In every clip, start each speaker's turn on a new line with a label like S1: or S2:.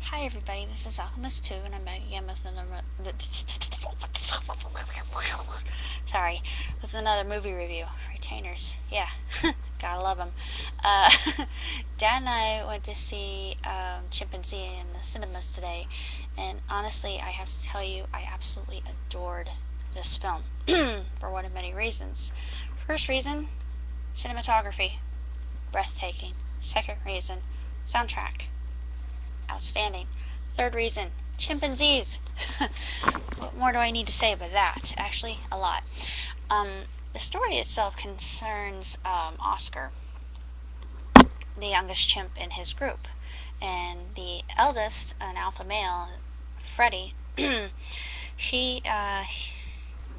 S1: Hi everybody, this is Alchemist 2 and I'm back again with another sorry, with another movie review. Retainers, yeah, gotta love them. Uh, Dad and I went to see Chimpanzee in the cinemas today, and honestly, I have to tell you, I absolutely adored this film for one of many reasons. First reason, cinematography, breathtaking. Second reason, soundtrack, outstanding. Third reason, chimpanzees. What more do I need to say about that? Actually, a lot. Um, the story itself concerns Oscar, the youngest chimp in his group, and the eldest, an alpha male, Freddie. he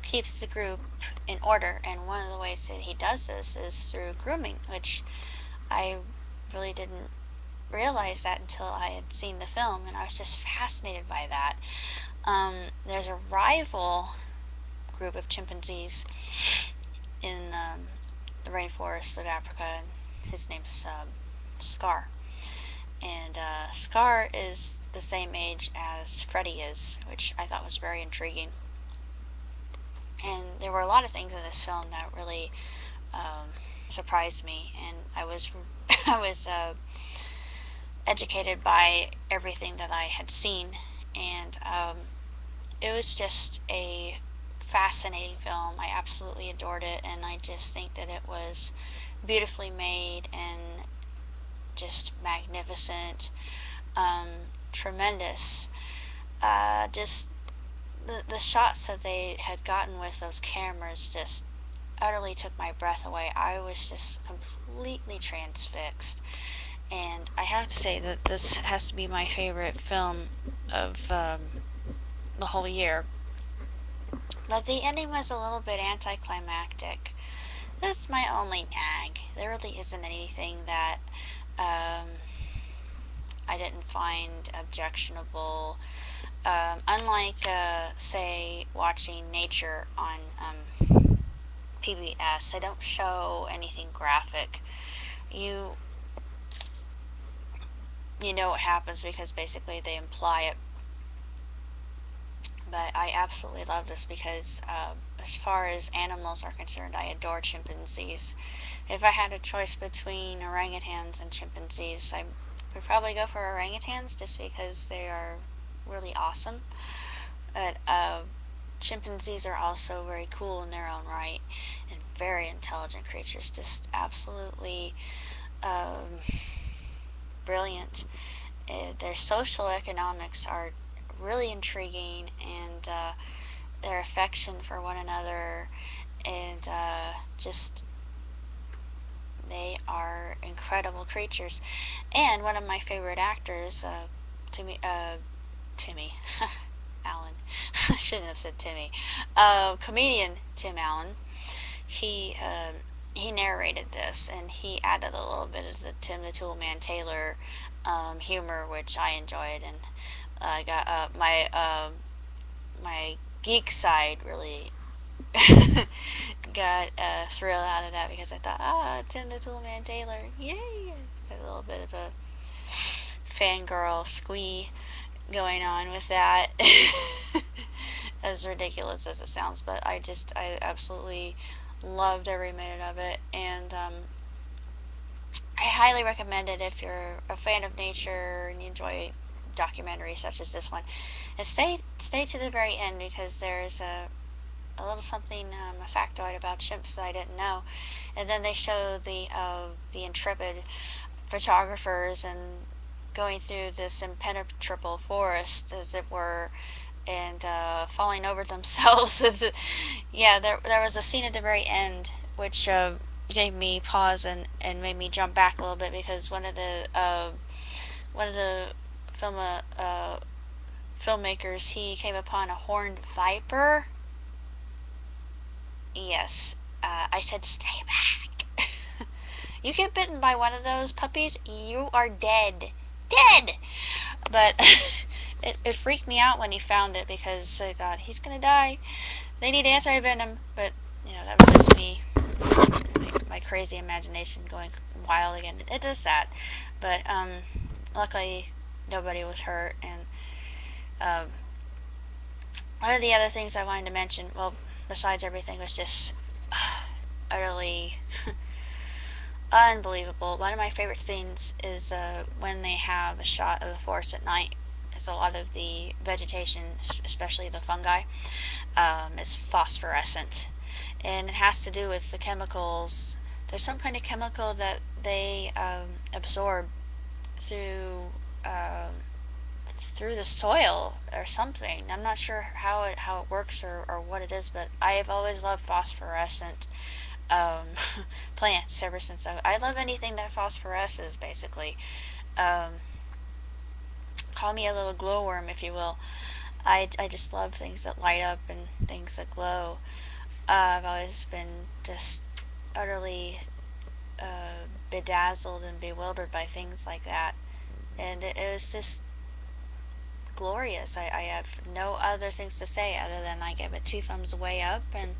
S1: keeps the group in order, and one of the ways that he does this is through grooming, which I really didn't realize that until I had seen the film, and I was just fascinated by that. There's a rival group of chimpanzees in the rainforests of Africa, and his name's Scar. And Scar is the same age as Freddy is, which I thought was very intriguing. And there were a lot of things in this film that really surprised me, and I was I was educated by everything that I had seen, and it was just a fascinating film. I absolutely adored it, and I just think that it was beautifully made and just magnificent, tremendous. Just the shots that they had gotten with those cameras just utterly took my breath away. I was just completely transfixed. And I have to say that this has to be my favorite film of the whole year. But the ending was a little bit anticlimactic. That's my only nag. There really isn't anything that I didn't find objectionable. Unlike, say, watching nature on PBS, they don't show anything graphic. You you know what happens because basically they imply it. But I absolutely love this because, as far as animals are concerned, I adore chimpanzees. If I had a choice between orangutans and chimpanzees, I would probably go for orangutans just because they are really awesome. But chimpanzees are also very cool in their own right and very intelligent creatures, just absolutely brilliant. Their social economics are really intriguing, and their affection for one another, and just they are incredible creatures. And one of my favorite actors, Timmy Allen, I shouldn't have said Timmy, comedian Tim Allen. He narrated this, and he added a little bit of the Tim the Toolman Taylor humor, which I enjoyed, and I got my geek side really got a thrill out of that because I thought, Tim the Toolman Taylor, yay! Got a little bit of a fangirl squee going on with that. As ridiculous as it sounds, but I absolutely loved every minute of it, and I highly recommend it if you're a fan of nature and you enjoy documentaries such as this one. And stay to the very end because there's a little something, a factoid about chimps that I didn't know. And then they show the intrepid photographers and going through this impenetrable forest, as it were, and falling over themselves. Yeah, there was a scene at the very end which gave me pause and made me jump back a little bit because one of the film filmmakers, he came upon a horned viper. Yes, I said stay back. You get bitten by one of those puppies, you are dead. Dead! But it freaked me out when he found it because I thought, he's gonna die. They need anti-venom. But, that was just me, my crazy imagination going wild again. It does that. But, luckily, nobody was hurt. And um, one of the other things I wanted to mention, well, besides everything, was just utterly unbelievable. One of my favorite scenes is when they have a shot of the forest at night. As a lot of the vegetation, especially the fungi, is phosphorescent, and it has to do with the chemicals. There's some kind of chemical that they absorb through through the soil or something. I'm not sure how it works or what it is, but I have always loved phosphorescent um, plants ever since I love anything that phosphoresces, basically. Um, Call me a little glowworm, if you will. I just love things that light up and things that glow. I've always been just utterly bedazzled and bewildered by things like that. And it was just glorious. I have no other things to say other than I give it two thumbs way up, and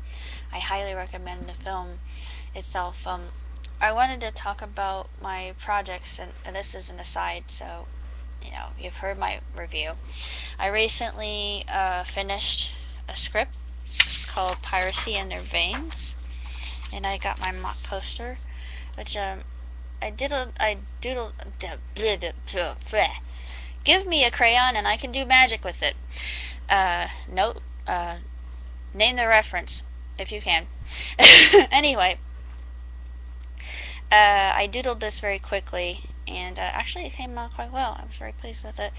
S1: I highly recommend the film itself. I wanted to talk about my projects, and this is an aside, so you've heard my review. I recently finished a script. It's called Piracy in Their Veins, and I got my mock poster, which I doodled. Give me a crayon and I can do magic with it. Note, name the reference if you can. Anyway, I doodled this very quickly, and actually it came out quite well. I was very pleased with it.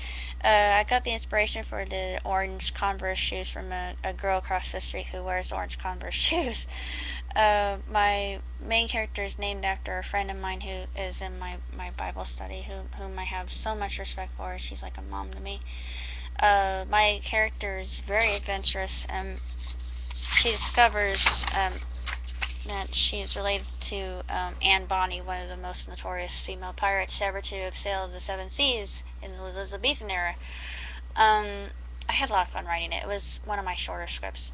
S1: I got the inspiration for the orange Converse shoes from a girl across the street who wears orange Converse shoes. My main character is named after a friend of mine who is in my Bible study, whom I have so much respect for. She's like a mom to me. My character is very adventurous, and she discovers that she is related to Anne Bonny, one of the most notorious female pirates ever to have sailed the seven seas in the Elizabethan era. I had a lot of fun writing it. It was one of my shorter scripts,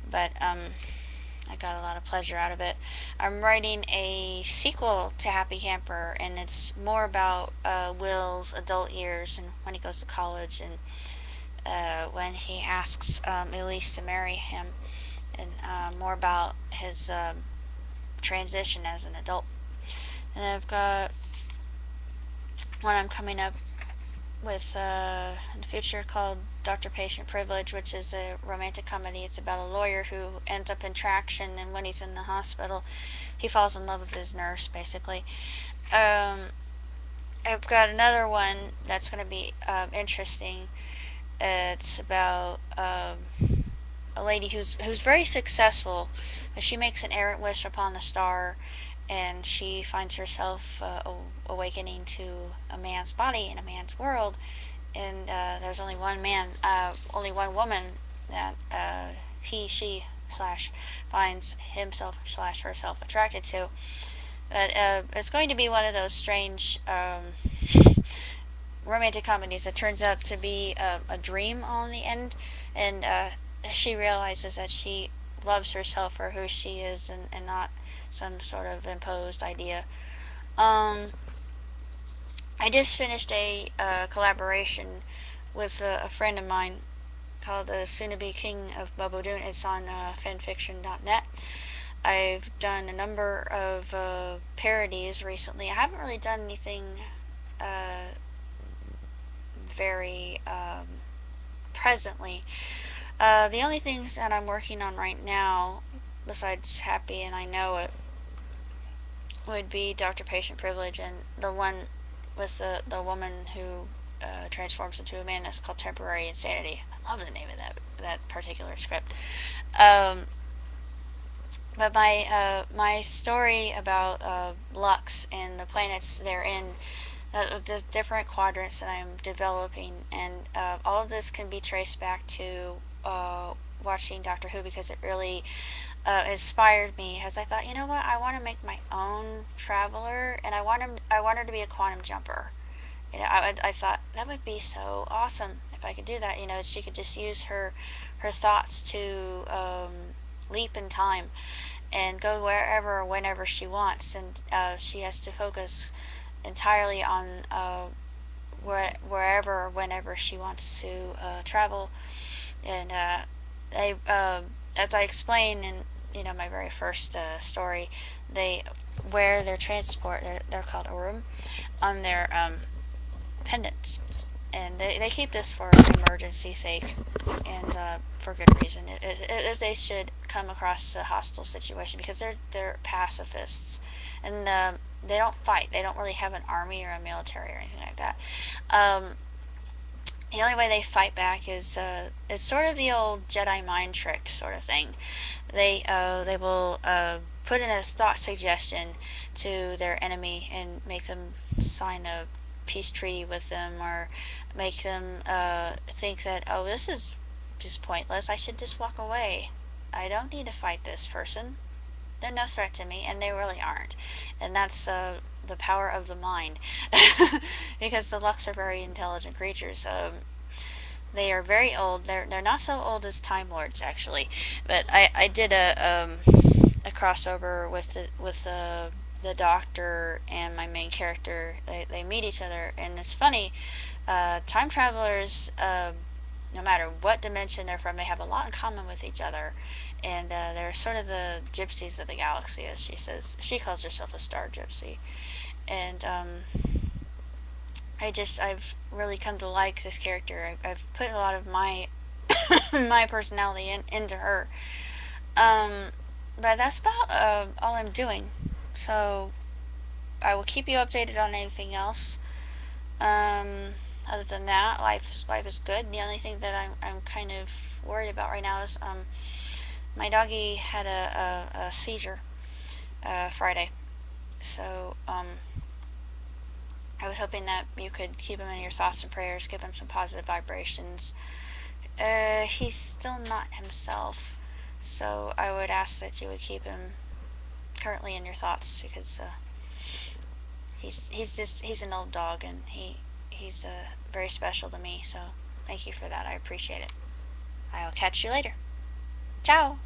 S1: but I got a lot of pleasure out of it. I'm writing a sequel to Happy Camper, and it's more about Will's adult years and when he goes to college, and when he asks Elise to marry him, and more about his transition as an adult. And I've got one I'm coming up with in the future called Dr. Patient Privilege, which is a romantic comedy. It's about a lawyer who ends up in traction, and when he's in the hospital, he falls in love with his nurse, basically. I've got another one that's going to be interesting. It's about a lady who's very successful. She makes an errant wish upon a star, and she finds herself awakening to a man's body in a man's world. And there's only one man, only one woman that she slash finds himself slash herself attracted to. But it's going to be one of those strange romantic comedies that turns out to be a dream on the end, and she realizes that she loves herself for who she is, and not some sort of imposed idea. I just finished a collaboration with a friend of mine called The Soon-to-Be King of Bobodoon. It's on fanfiction.net. I've done a number of parodies recently. I haven't really done anything very presently. The only things that I'm working on right now, besides Happy and I Know It, would be Dr. Patient Privilege, and the one with the woman who transforms into a man. That's called Temporary Insanity. I love the name of that particular script. But my story about Lux and the planets they're in, the different quadrants that I'm developing, and all of this can be traced back to watching Doctor Who, because it really inspired me, as I thought, you know what, I want to make my own traveler, and I want her to be a quantum jumper. I thought that would be so awesome if I could do that. She could just use her thoughts to leap in time and go wherever or whenever she wants, and she has to focus entirely on wherever whenever she wants to travel. And they, as I explained in my very first story, they wear their transport. They're called Urim on their pendants, and they keep this for emergency sake and for good reason. If they should come across a hostile situation, because they're pacifists, and they don't fight. They don't really have an army or a military or anything like that. The only way they fight back is it's sort of the old Jedi mind trick sort of thing. They will put in a thought suggestion to their enemy and make them sign a peace treaty with them, or make them think that, oh, this is just pointless. I should just walk away. I don't need to fight this person. They're no threat to me, and they really aren't. And that's the power of the mind, because the Lux are very intelligent creatures. They are very old. They're not so old as Time Lords, actually. But I did a crossover with the Doctor and my main character. They meet each other, and it's funny. Time travelers, no matter what dimension they're from, they have a lot in common with each other. And they're sort of the gypsies of the galaxy, as she says. She calls herself a star gypsy. And I've really come to like this character. I've put a lot of my my personality into her. But that's about all I'm doing. So I will keep you updated on anything else. Other than that, life is good. The only thing that I'm kind of worried about right now is my doggy had a seizure Friday. So I was hoping that you could keep him in your thoughts and prayers, give him some positive vibrations. He's still not himself, so I would ask that you would keep him currently in your thoughts, because he's an old dog, and he's very special to me. So thank you for that. I appreciate it. I will catch you later. Ciao.